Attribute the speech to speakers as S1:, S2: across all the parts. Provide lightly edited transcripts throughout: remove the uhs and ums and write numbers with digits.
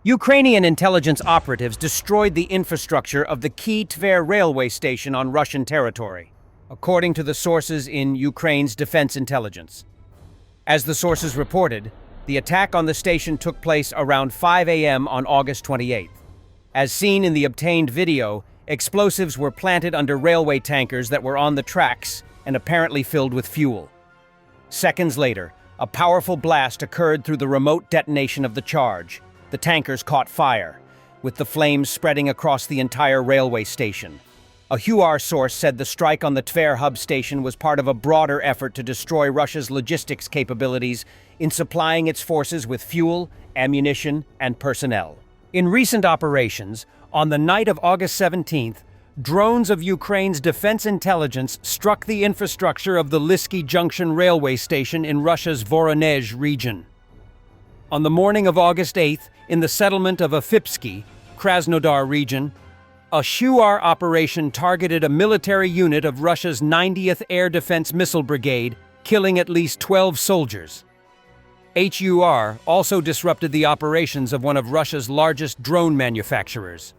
S1: Ukrainian intelligence operatives destroyed the infrastructure of the key Tver railway station on Russian territory, according to the sources in Ukraine's defense intelligence. As the sources reported, the attack on the station took place around 5 a.m. on August 28th. As seen in the obtained video, explosives were planted under railway tankers that were on the tracks and apparently filled with fuel. Seconds later, a powerful blast occurred through the remote detonation of the charge. The tankers caught fire, with the flames spreading across the entire railway station. A UR source said the strike on the Tver hub station was part of a broader effort to destroy Russia's logistics capabilities in supplying its forces with fuel, ammunition, and personnel. In recent operations, on the night of August 17th, drones of Ukraine's defense intelligence struck the infrastructure of the Lysky Junction railway station in Russia's Voronezh region. On the morning of August 8th, in the settlement of Afipsky, Krasnodar region, a SHUR operation targeted a military unit of Russia's 90th Air Defense Missile Brigade, killing at least 12 soldiers. HUR also disrupted the operations of one of Russia's largest drone manufacturers.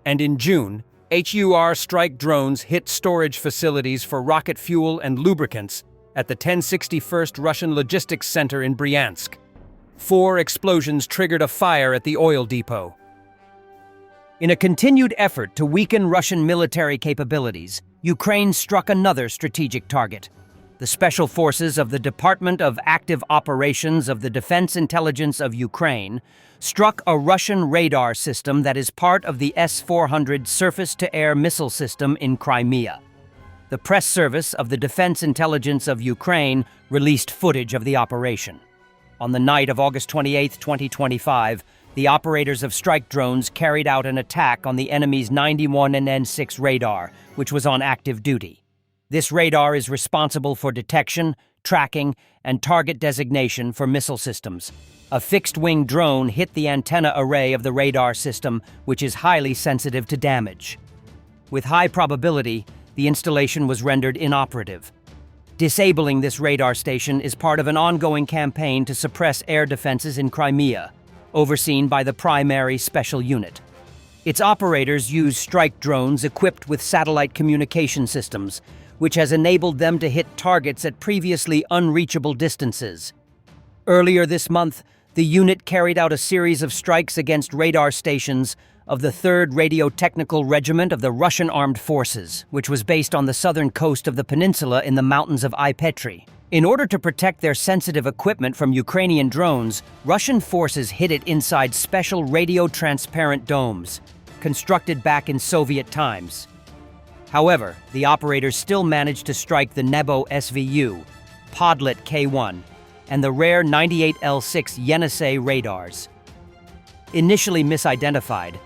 S1: And in June, HUR strike drones hit storage facilities for rocket fuel and lubricants at the 1061st Russian Logistics Center in Bryansk. 4 explosions triggered a fire at the oil depot. In a continued effort to weaken Russian military capabilities, Ukraine struck another strategic target. The Special Forces of the Department of Active Operations of the Defense Intelligence of Ukraine struck a Russian radar system that is part of the S-400 surface-to-air missile system in Crimea. The press service of the Defense Intelligence of Ukraine released footage of the operation. On the night of August 28, 2025, the operators of strike drones carried out an attack on the enemy's 91 and N6 radar, which was on active duty. This radar is responsible for detection, tracking, and target designation for missile systems. A fixed-wing drone hit the antenna array of the radar system, which is highly sensitive to damage. With high probability, the installation was rendered inoperative. Disabling this radar station is part of an ongoing campaign to suppress air defenses in Crimea, overseen by the Primary Special Unit. Its operators use strike drones equipped with satellite communication systems, which has enabled them to hit targets at previously unreachable distances. Earlier this month, the unit carried out a series of strikes against radar stations of the 3rd Radio-Technical Regiment of the Russian Armed Forces, which was based on the southern coast of the peninsula in the mountains of Ipetri. In order to protect their sensitive equipment from Ukrainian drones, Russian forces hid it inside special radio-transparent domes, constructed back in Soviet times. However, the operators still managed to strike the Nebo SVU, Podlet K1, and the rare 98L6 Yenisei radars. Initially misidentified,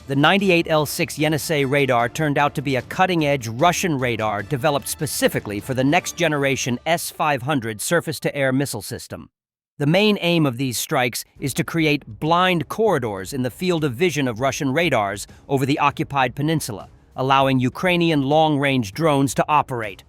S1: the 98L6 Yenisei radar turned out to be a cutting-edge Russian radar developed specifically for the next-generation S-500 surface-to-air missile system. The main aim of these strikes is to create blind corridors in the field of vision of Russian radars over the occupied peninsula, allowing Ukrainian long-range drones to operate.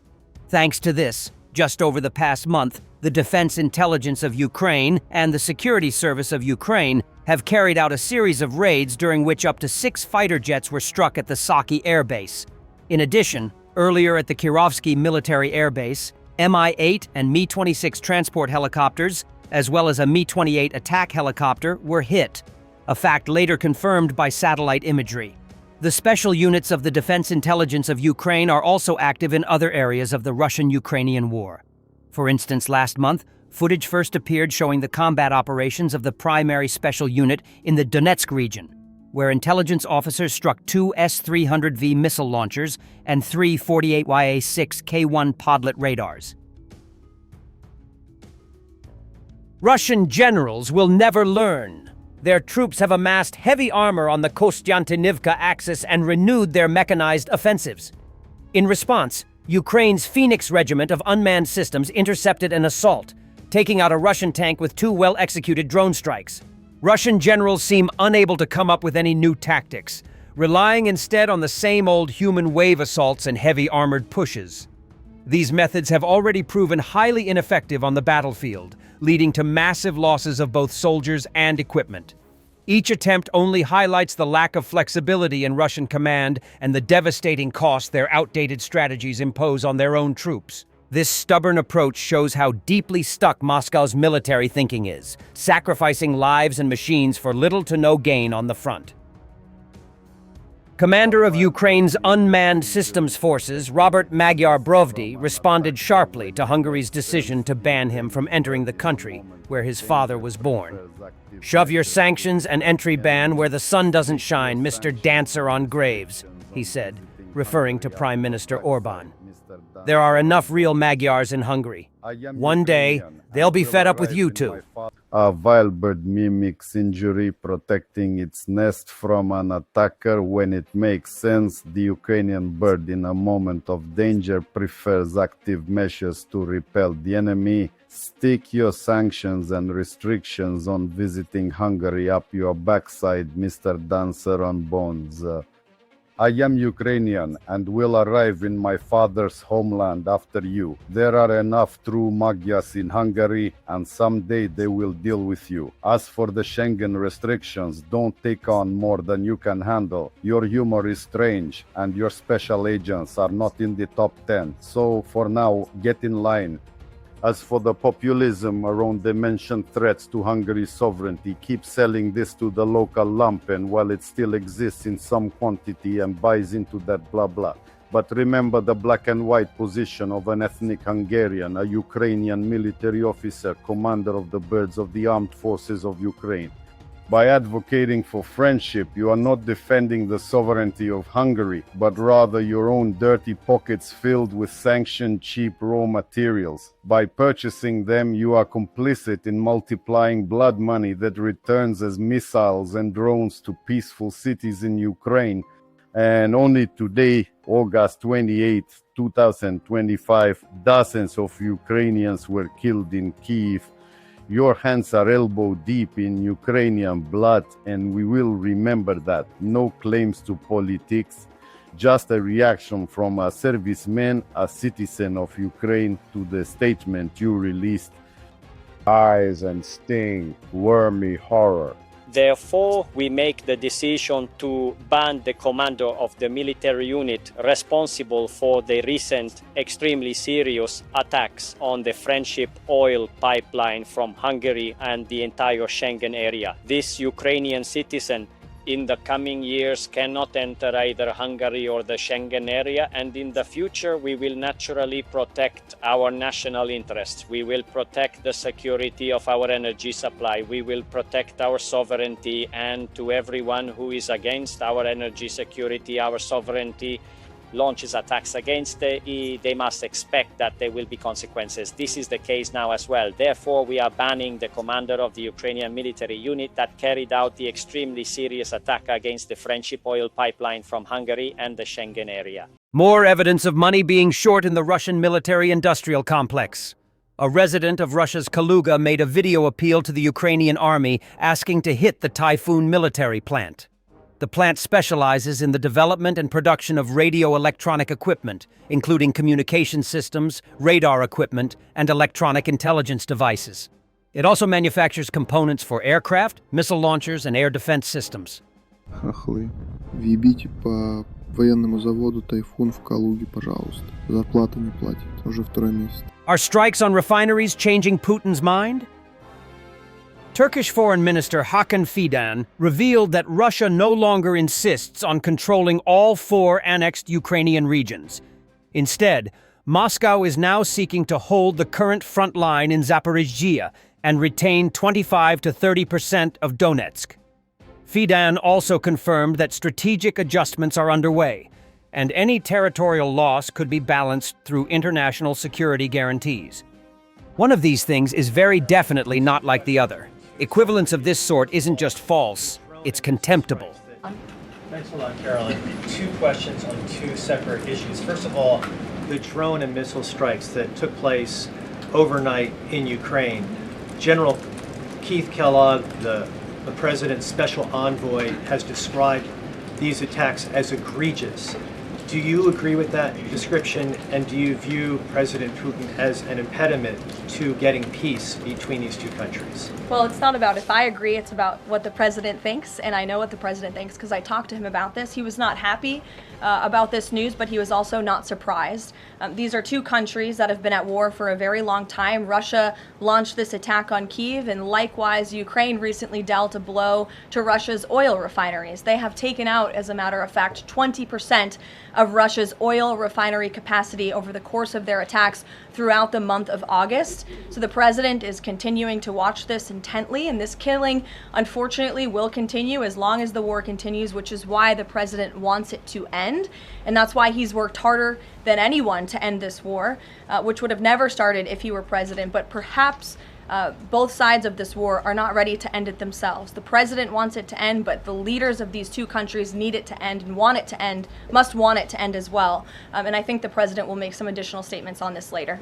S1: Thanks to this, just over the past month, the Defense Intelligence of Ukraine and the Security Service of Ukraine have carried out a series of raids during which up to 6 fighter jets were struck at the Saki Air Base. In addition, earlier at the Kirovsky Military Air Base, Mi-8 and Mi-26 transport helicopters, as well as a Mi-28 attack helicopter, were hit, a fact later confirmed by satellite imagery. The special units of the Defense Intelligence of Ukraine are also active in other areas of the Russian-Ukrainian war. For instance, last month, footage first appeared showing the combat operations of the Primary Special Unit in the Donetsk region, where intelligence officers struck 2 S-300V missile launchers and 3 48YA-6 K1 Podlet radars. Russian generals will never learn. Their troops have amassed heavy armor on the Kostiantynivka axis and renewed their mechanized offensives. In response, Ukraine's Phoenix Regiment of Unmanned Systems intercepted an assault, taking out a Russian tank with 2 well-executed drone strikes. Russian generals seem unable to come up with any new tactics, relying instead on the same old human wave assaults and heavy armored pushes. These methods have already proven highly ineffective on the battlefield, leading to massive losses of both soldiers and equipment. Each attempt only highlights the lack of flexibility in Russian command and the devastating cost their outdated strategies impose on their own troops. This stubborn approach shows how deeply stuck Moscow's military thinking is, sacrificing lives and machines for little to no gain on the front. Commander of Ukraine's unmanned systems forces, Robert Magyar Brovdi, responded sharply to Hungary's decision to ban him from entering the country where his father was born. "Shove your sanctions and entry ban where the sun doesn't shine, Mr. Dancer on Graves," he said, referring to Prime Minister Orban. "There are enough real Magyars in Hungary. One day, they'll be fed up with you two."
S2: A wild bird mimics injury, protecting its nest from an attacker when it makes sense. The Ukrainian bird, in a moment of danger, prefers active measures to repel the enemy. Stick your sanctions and restrictions on visiting Hungary up your backside, Mr. Dancer on Bones. I am Ukrainian and will arrive in my father's homeland after you. There are enough true Magyars in Hungary, and someday they will deal with you. As for the Schengen restrictions, don't take on more than you can handle. Your humor is strange, and your special agents are not in the top 10. So for now, get in line. As for the populism around the mentioned threats to Hungary's sovereignty, keep selling this to the local lumpen while it still exists in some quantity and buys into that blah blah. But remember the black and white position of an ethnic Hungarian, a Ukrainian military officer, commander of the birds of the armed forces of Ukraine. By advocating for friendship, you are not defending the sovereignty of Hungary, but rather your own dirty pockets filled with sanctioned cheap raw materials. By purchasing them, you are complicit in multiplying blood money that returns as missiles and drones to peaceful cities in Ukraine. And only today, August 28, 2025, dozens of Ukrainians were killed in Kyiv. Your hands are elbow deep in Ukrainian blood, and we will remember that. No claims to politics, just a reaction from a serviceman, a citizen of Ukraine, to the statement you released. Eyes and sting, wormy horror.
S3: Therefore, we make the decision to ban the commander of the military unit responsible for the recent extremely serious attacks on the Friendship oil pipeline from Hungary and the entire Schengen area. This Ukrainian citizen in the coming years cannot enter either Hungary or the Schengen area, and in the future we will naturally protect our national interests. We will protect the security of our energy supply. We will protect our sovereignty, and to everyone who is against our energy security, our sovereignty, launches attacks against the EU, they must expect that there will be consequences. This is the case now as well. Therefore, we are banning the commander of the Ukrainian military unit that carried out the extremely serious attack against the Friendship oil pipeline from Hungary and the Schengen area.
S1: More evidence of money being short in the Russian military-industrial complex. A resident of Russia's Kaluga made a video appeal to the Ukrainian army asking to hit the Typhoon military plant. The plant specializes in the development and production of radio-electronic equipment, including communication systems, radar equipment, and electronic intelligence devices. It also manufactures components for aircraft, missile launchers, and air defense systems.
S4: Хохлы, въебите по военному заводу «Тайфун» в Калуге, пожалуйста. Зарплату не платят уже второй месяц.
S1: Are strikes on refineries changing Putin's mind? Turkish Foreign Minister Hakan Fidan revealed that Russia no longer insists on controlling all 4 annexed Ukrainian regions. Instead, Moscow is now seeking to hold the current front line in Zaporizhzhia and retain 25 to 30% of Donetsk. Fidan also confirmed that strategic adjustments are underway, and any territorial loss could be balanced through international security guarantees. One of these things is very definitely not like the other. Equivalence of this sort isn't just false, it's contemptible.
S5: Thanks a lot, Carolyn. 2 questions on 2 separate issues. First of all, the drone and missile strikes that took place overnight in Ukraine. General Keith Kellogg, the president's special envoy, has described these attacks as egregious. Do you agree with that description, and do you view President Putin as an impediment to getting peace between these two countries?
S6: Well, it's not about if I agree, it's about what the president thinks, and I know what the president thinks because I talked to him about this. He was not happy about this news, but he was also not surprised. These are two countries that have been at war for a very long time. Russia launched this attack on Kyiv, and likewise, Ukraine recently dealt a blow to Russia's oil refineries. They have taken out, as a matter of fact, 20% of Russia's oil refinery capacity over the course of their attacks throughout the month of August. So the president is continuing to watch this intently, and this killing, unfortunately, will continue as long as the war continues, which is why the president wants it to end. And that's why he's worked harder than anyone to end this war, which would have never started if he were president. But perhaps both sides of this war are not ready to end it themselves. The president wants it to end, but the leaders of these two countries need it to end and want it to end, must want it to end as well. And I think the president will make some additional statements on this later.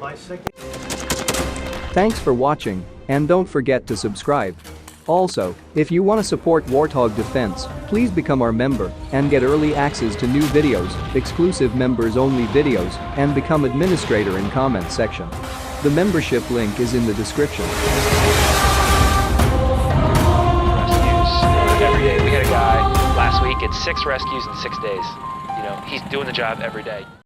S7: Thanks for watching, and don't forget to subscribe. Also, if you want to support Warthog Defense, please become our member and get early access to new videos, exclusive members-only videos, and become administrator in comments section. The membership link is in the description.
S8: Rescues every day. We had a guy last week at 6 rescues in 6 days. You know, he's doing the job every day.